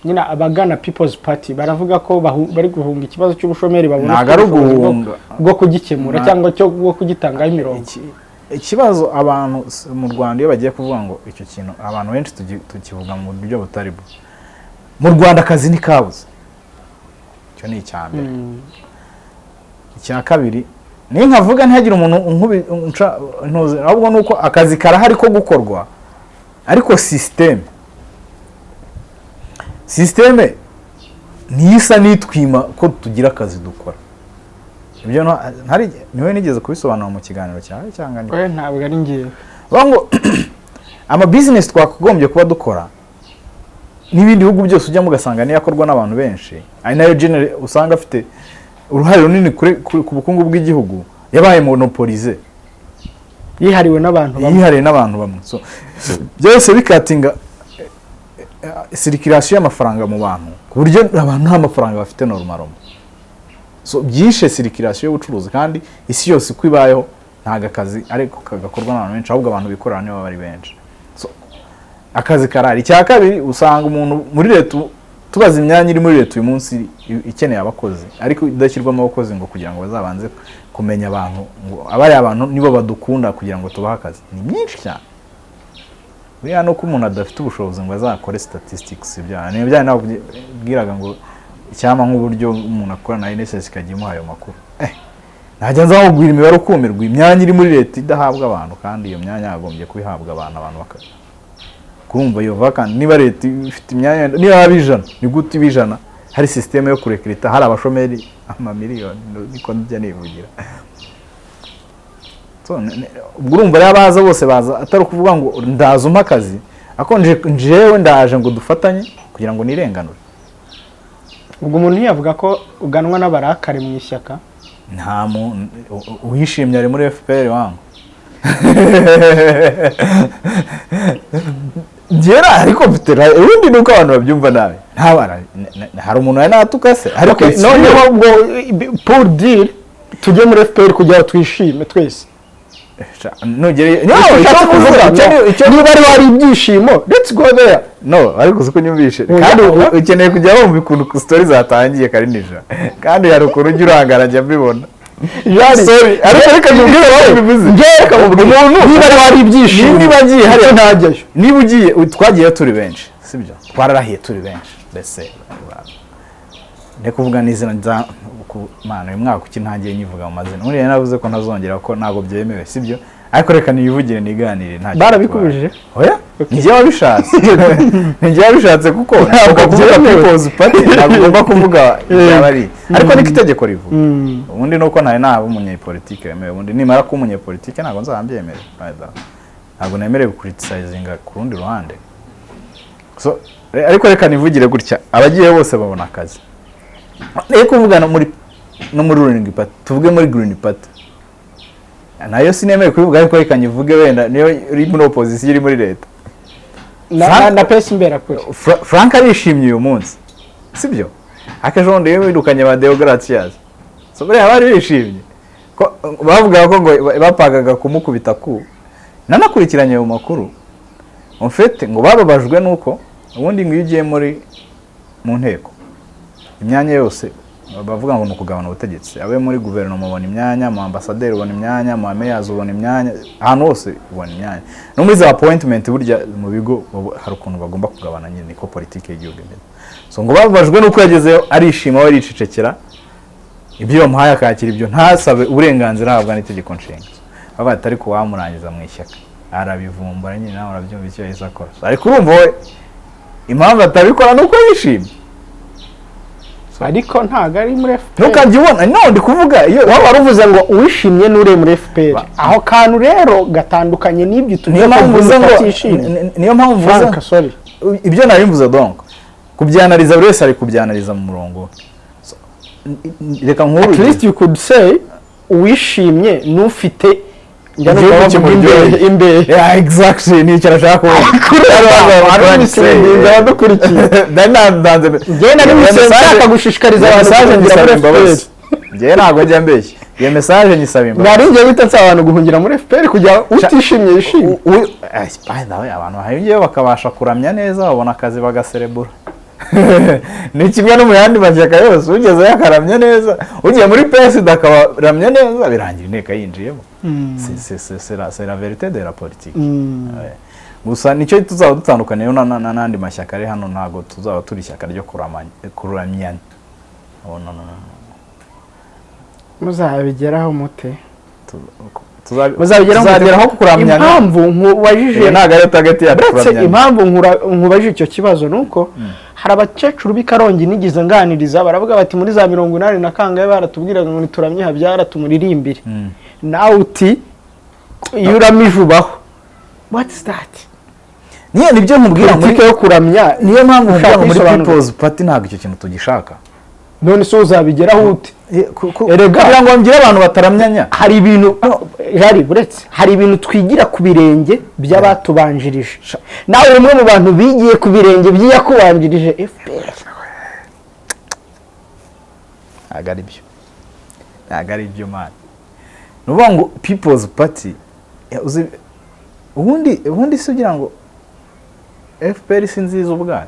Nyina abagana People's Party baravuga ko bari guhunga ikibazo cy'ubushomeri babona bwo kugikemura cyangwa cyo bwo kugitangaho imirongo. Ikibazo abantu mu Rwanda iyo bagiye kuvuga ngo icyo kintu abantu benshi tukivuga mu buryo butari bwo. Mu Rwanda akazi ni kabuze. Cyo ni icyambere. Icya kabiri ni nkavuga ntihagire umuntu ntuze ahubwo nuko akazi karahari ko gukorwa ariko systeme nisa nitwima ko tugira akazi dukora. Ibyo ntari niwe nigeze kubisobanura mu kiganiro cyawe cyangwa ni ntabwo ari ngiye bango ama business twakugombye kuba dukora n'ibindi bihugu byose ujya mugasanga ni yakorwa n'abantu benshi ari nayo general usanga afite uruhare runini ku bukungu bw'igihugu yabaye monopolize yihariwe n'abantu bamwe. So byose bikatinga circulation y'amafaranga mu bantu ku buryo abantu nta mafaranga bafite normal. So byishe circulation y'ubucuruzi kandi isi yose kwibayeho ntaga akazi ariko kagakorwa n'abantu benshi ahubwo abantu bikorana nibo bari benshi. So akazi karari. Icya kabiri usanga umuntu muri leta tubaza imyanya iri muri leta uyu munsi ikeneye abakozi ariko idashyirwamo abakozi ngo kugira ngo bazabanze kumenya abantu ngo abari abantu nibo badukunda kugira ngo tubahe akazi ni myinshi cyane. Buriya no ko umuntu adafite ubushobozi ngo azakore statistics ni bya nabwiraga ngo icyama nk'uburyo umuntu akora na Niss kajya imuha ayo makuru. Najya nzamubwira imibare ukumirwa imyanya iri muri leta idahabwa abantu kandi iyo myanya yagombye kubihabwa abantu bakazi. Kurumva iyo vacancy niba leta ifite imyanya niba abijana ni gute ibijana hari system yo kurekrita hari abashomeri amamiliyoni niko njya nivugira. So urumva yabaza bose baza atari kuvuga ngo ndazuma akazi akonje njewe ndaje ngo dufatanye kugira ngo nirenganure. Ubwo umuntu yavuga ko uganwa n'abarakare mu ishyaka nta uhishimye ari muri FPR wangu. Ngera ariko mfitera ubundi nuko abantu babyumva nawe ntabara hari umuntu ari natukase ariko none ubwo pour dire tujye muri FPR kugira twishime twese. Nugere niba ari wari ibyishimo let's go there. No ariko uko nyumvishe kandi ukeneye kujya wumva ikuntu stories zatangiye kari nija kandi hari ukuntu ujya urangara njya mbibona. Sorry ariko nyumvire wawe bivuze ngeka mu umuntu niba ari wari ibyishimo niba agiye hari ntajyayo niba ugiye twagiye turi benshi sibyo twararahiye turi benshi mbese ne kuvuga n'izina nza mana uyu mwaka uki ntangiye nyivuga mu mazina muri navuze ko ntazongera ko ntago byemewe sibyo ariko reka niyivugire niganire nta barabikubije oya ngiye wabishatse ngiye wabishatse kuko ntabwo kuvuga people's party ntabwo kuvuga yabari ariko niko itegeko rivuga ubundi nuko ntari nabo umunyepolitike wemewe ubundi nimara ko umunyepolitike ntabwo nzambyemera ntabwo nemerewe gucriticizinga ku rundi ruhande so ariko reka nivugire gutya abagiye bose babona akazi reka kuvuga no muri ruling party tuvuge muri green party nayo sinemeye kubivuga ariko reka nyivuge wenda niyo uri muri opposition iri muri leta na pesi mbera kuri Frank arishimye uyu munsi sibyo akajo ndiye wirukanye ba Deogratias so bari abari bishimye ko bavuga ko ngo bapagaga kumukubita ku nanakurikiranye mu makuru en fait ngo bababajwe nuko ubundi ngo ugiye mu nteko imyanya yose bavuga ngo nukugabana ubutegetsi abe muri guverinoma ubona imyanya mu ambassadeur ubona imyanya mu mayors ubona imyanya ahantu hose ubona imyanya no muri za appointment burya mu bigo hari ukuntu bagomba kugabana nyine niko politiki y'igihugu imeze so ngo babajwe nuko yagezeyo arishima we ricecekera ibyo bamuhaye akakira ibyo ntasabe uburenganzira ahabwa n'itegeko nshinga baba atari ko wamurangiza mu ishyaka arabivumbura nyine nawe urabyumva icyo yahise akora ariko urumva we impamvu atabikora nuko yishimye ariko ntago ari muri FPR ntukajye ubona no ndi kuvuga iyo waba waruvuze ngo uwishimye nure muri FPR aho kantu rero gatandukanye n'ibyo niyo mpamvu uvuze ngo niyo mpamvu uvuze sorry ibyo nari mvuze donc kubyanaliza buri wese ari kubyanaliza mu murongo reka nkuru at least you could say uwishimye n'ufite imbere yeah exactly ni cyara shaka nshaka gushishikariza abantu guhungira muri FPR ngiye ntago njya mbeshye iyo message nyisaba imbabazi nari ngiye bitatse abantu guhungira muri FPR kugira utishimye yishimye abantu bahayungiye bakabasha kuramya neza babona akazi bagaserebura ni kimwe no mu yandi mashyaka yose ugeze yakaramya neza ugiye muri PSD akaramya neza birangira inteka yinjiyemo c'est la vérité de la politique gusa nicyo tuzaba dutandukaniye n'andi mashyaka ari hano ntago tuzaba turi ishyaka ryo kuramyana muzabigeraho mute tuzabigeraho kuramyana impamvu nkubajije ntago ari target ya kuramyana impamvu nkubajije icyo kibazo nuko hari abakecuru b'Ikarongi nigize nganiriza baravuga bati muri za 80 na kangaye baratubwiraga ngo nituramye habyara tumuririmbire nawe uti yuramijubaho what is that niyo nibyo nkubwira muri yo kuramya niyo mpamvu nkubwira muri people's party ntago icyo kintu tugishaka none so uzabigeraho uti erega ngo ngire abantu bataramyanya hari ibintu jari buretse hari ibintu twigira ku birenge by'abatubanjirije nawe umwe mu bantu bigiye ku birenge by'yakubanjirije FPR agari byo man nuvuga ngo people's party ubundi se ugira ngo FPR sinziza ubwayo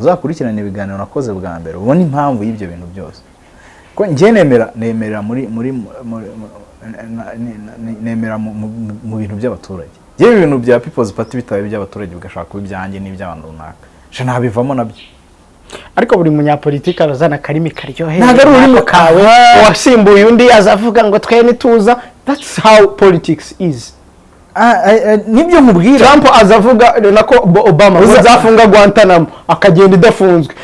uzakurikirana ibiganiro nakoze bwa mbere ubona impamvu y'ibyo bintu byose ko ngiye nemera mu bintu by'abaturage ngiye ibintu bya people's party bitaye by'abaturage bigashaka kuba ibyanjye n'iby'abantu runaka sha nabivamo nabyo ariko buri munyapolitiki arazana karimi karyoheye ntago ari urimo kawe wasimbuye undi azavuga ngo twe nituza that's how politics is nibyo nkubwira Trump azavuga nako Obama uzafunga Guantanamo akagenda idafunzwe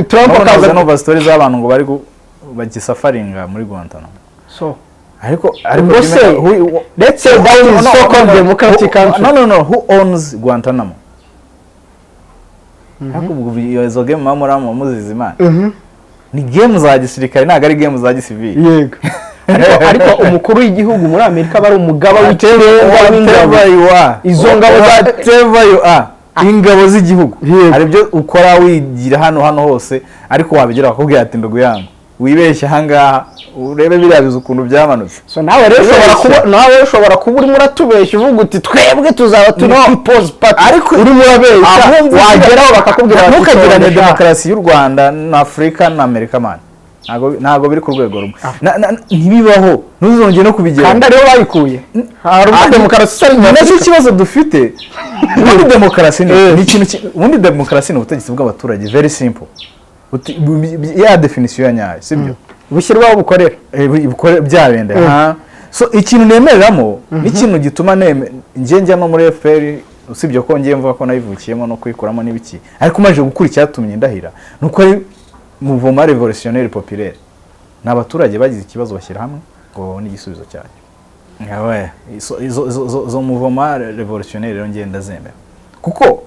Trump akaza no stories z'abantu ngo bari bagisafaringa muri Guantanamo so ariko let's say that is so-called democratic country no who owns Guantanamo hakubwo izo game mamuramo muzizimana ni game za gisirikare ntago ari game za gisivili yego ariko umukuru w'igihugu muri Amerika bari umugaba w'ikirenga w'ingabo izo ngabo za ingabo z'igihugu hari byo ukora wigira hano hose ariko wabigera bakubwira ati ndugu yangu wibeshye hangaha urebe biriya bizo ukuntu byamanutse so nawe rero ushobora kuba urimo uratubeshya uvuga uti twebwe tuzaba turi people's party ariko urimo urabeshya wageraho bakakubwira ntukagirane demokarasi y'u Rwanda na Afrika na Amerika man ntago biri ku rwego rumwe ntibibaho ntuzongere no kubigera kandi ariho bayikuye hari demokarasi nacyo kibazo dufite ubundi demokarasi ni ikintu ubundi demokarasi ni ubutegetsi bw'abaturage very simple ya definition ya nyayo sibyo bushyirwaho bukorera byabende so ikintu nemereramo n'ikintu gituma njya no muri FPR usibye ko ngiye mvuga ko nayivukiyemo no kwikuramo n'ibiki ariko maje gukura icyatumye ndahira nuko ari mouvement révolutionnaire populaire n'abaturage bagize ikibazo bashyira hamwe ngo babone igisubizo cyayo yawe zo mouvement révolutionnaire rero ngenda zemera kuko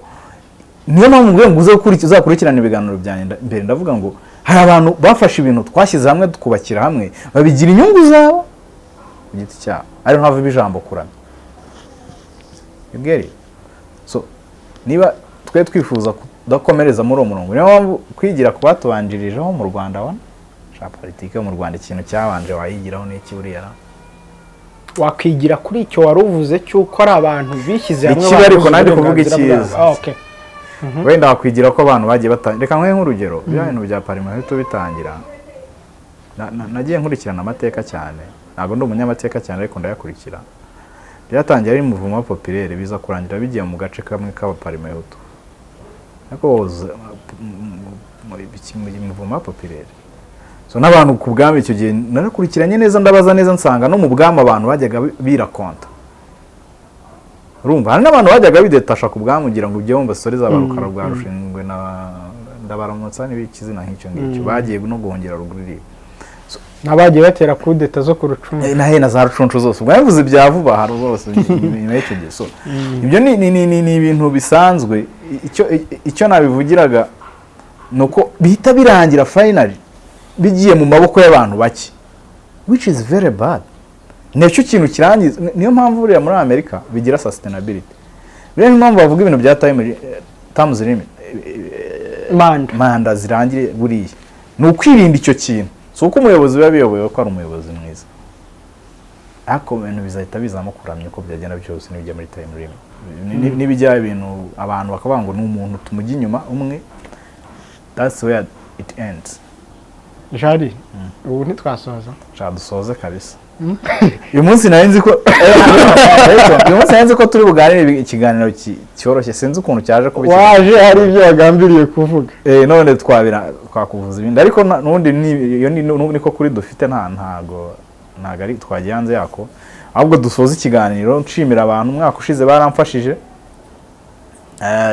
niyo mpamvu ngo uzakurikirana ibiganiro byanjye mbere ndavuga ngo hari abantu bafashe ibintu twashyize hamwe tukubakira hamwe babigira inyungu zabo ku giti cyabo ari nkavu ibijambo kurana ibweri so niba twe twifuza kudakomereza muri uwo murongo niyo mpamvu kwigira ku batubanjirijeho mu Rwanda wana politiki yo mu Rwanda ikintu cyabanje wayigiraho n'iki buriya wakwigira kuri icyo wari uvuze cy'uko ari abantu bishyize hamwe ikiba ariko nandi kuvuga icyiza wenda wakwigira ko abantu bagiye batangira reka nkwe nk'urugero bya bintu bya parlement bitangira nagiye nkurikirana amateka cyane ntabwo ndi umunyamateka cyane ariko ndayakurikira byatangiye ari mouvement populaire biza kurangira bigiye mu gace kamwe k'aba parlement ariko mouvement populaire so n'abantu ku bwami icyo gihe narakurikiranye neza ndabaza neza nsanga no mu bwami abantu bajyaga birakonta urumva hari n'abantu bajyaga bidetasha ku bwami kugira ngo ujye wumva stories z'abarukara bwa rushingwe na ndabaramutsa n'ibikizina nk'icyo ngicyo bagiye no guhongera ruguriri nabagiye batera kudeta zo ku rucuncu na za rucuncu zose ubwo yavuze bya vuba hari rwose nyuma y'icyo gihe so ibyo ni ibintu bisanzwe icyo nabivugiraga nuko bihita birangira finally bigiye mu maboko y'abantu bake which is very bad nicyo kintu kirangiza niyo mpamvu buriya muri Amerika bigira sustainability niyo mpamvu bavuga ibintu bya terms limit manda zirangire buriya ni ukwirinda icyo kintu so uko umuyobozi biba biyoboye ko ari umuyobozi mwiza ariko ibintu bizahita bizamo kuramya uko byagenda byose n'ibijya muri time limit n'ibijya ibintu abantu bakavuga ngo ni umuntu tumujya inyuma umwe that's where it ends jari ubu ntitwasoza dusoze kabisa uyu munsi narinzi ko turi buganire ikiganiro cyoroshye sinzi ukuntu cyaje kuba waje hari ibyo wagambiriye kuvuga none twakuvuza ibindi ariko nundi niko kuri dufite ntago ari twagiye hanze yako ahubwo dusoza ikiganiro nshimira abantu umwaka ushize baramfashije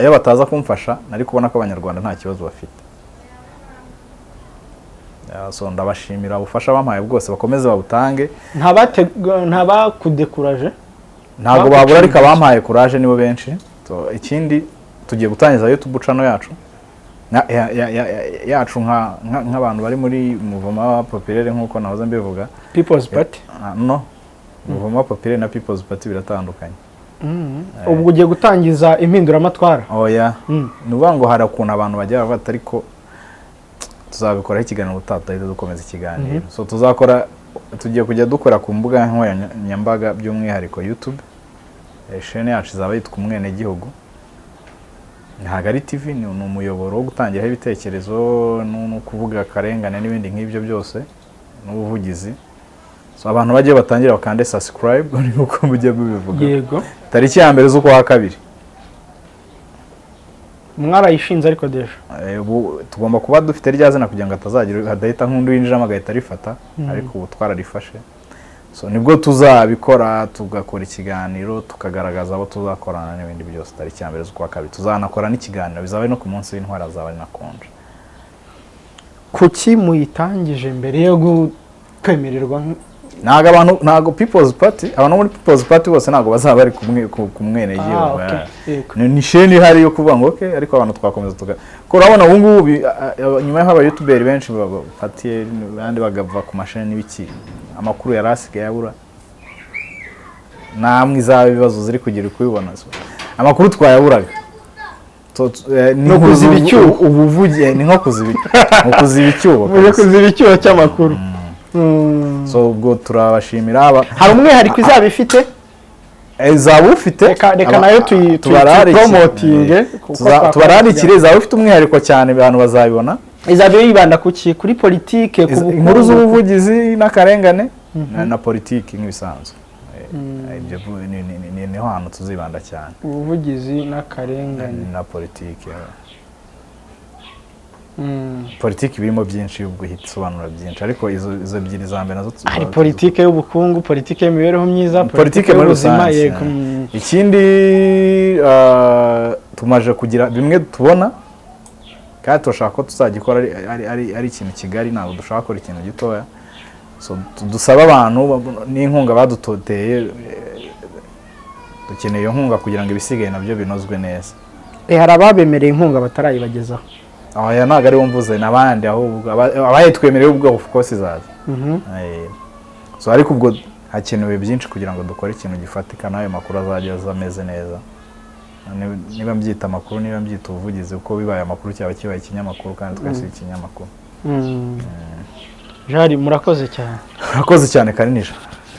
iyo bataza kumfasha nari kubona ko abanyarwanda nta kibazo bafite so ndabashimira ubufasha bampaye bwose bakomeze babutange ntabakudekuraje ntago babura ariko abampaye courage nibo benshi so ikindi tugiye gutangiza YouTube channel yacu nk'abantu bari muri mouvement populaire nkuko nahoze mbivuga People's Party no mouvement populaire na People's Party biratandukanye ubwo ugiye gutangiza impinduramatwara oya nuvuga ngo hari ukuntu abantu bajya bavata ariko tuzabikora ikiganiro utataye dukomeza ikiganiro so tugiye kujya dukora ku mbuga nkoranyambaga by'umwihariko YouTube chaîne yacu izaba yitwa umwene gihugu ntago ari TV ni umuyoboro wo gutangiraho ibitekerezo no kuvuga karengane n'ibindi nk'ibyo byose n'ubuvugizi so abantu bagiye batangira bakande subscribe nuko mujye bivuga yego tariki ya mbere z'ukwa kabiri mwarayishinze ariko deje tugomba kuba dufite rya zina kugira ngo atazagira hadahita nk'undi winjiramo agahita rifata ariko ubu twararifashe so nibwo tuzabikora tugakora ikiganiro tukagaragaza abo tuzakorana n'ibindi byose tariki ya mbere z'ukwa kabiri tuzanakora n'ikiganiro bizaba no ku munsi w'intwara azaba ari nakonje kuki muyitangije mbere yo kwemererwa ntago People's Party abantu muri People's Party bose ntago bazaba bari kumwene gihugu ni sheni hari yo kuvuga ngo okay ariko abantu twakomeza ko urabona ubu ngubu nyuma y'aba YouTuber benshi bafatiye bandi bagava ku masheni n'ibiki amakuru yarasigaye yabura namwe izaba ibibazo ziri kugira kubibona amakuru twayaburaga no kuziba icyuho ubuvugiye ni nko kuziba icyuho cy'amakuru so ubwo turabashimira hari umwihariko izaba ifite izaba ufite reka nayo tuyipromotinge tubararikire izaba ufite umwihariko cyane abantu bazabibona izabyo yibanda kuki kuri politike inkuru z'ubuvugizi n'akarengane na politiki nk'ibisanzwe ibyo niho hantu tuzibanda cyane ubuvugizi n'akarengane na politiki politiki birimo byinshi ubwo hisobanura byinshi ariko izo ebyiri za mbere nazo hari politiki y'ubukungu politiki y'imibereho myiza politiki y'ubuzima ikindi tumaje kugira bimwe tubona kandi turashaka ko tuzagikora ari ikintu kigari ntabwo dushaka gukora ikintu gitoya dusaba abantu n'inkunga badutoteye dukeneye iyo nkunga kugira ngo ibisigaye nabyo binozwe neza hari ababemereye inkunga batarayibagezaho aya ntabwo ari mvuze n'abandi ahubwo abayitwemereye ubwo of course izaza ariko ubwo hakenewe byinshi kugira ngo dukore ikintu gifatika n'ayo makuru azajya ameze neza niba mbyita amakuru niba mbyita ubuvugizi uko bibaye amakuru cyaba kibaye ikinyamakuru kandi twese ikinyamakuru Jari murakoze cyane murakoze cyane Karinija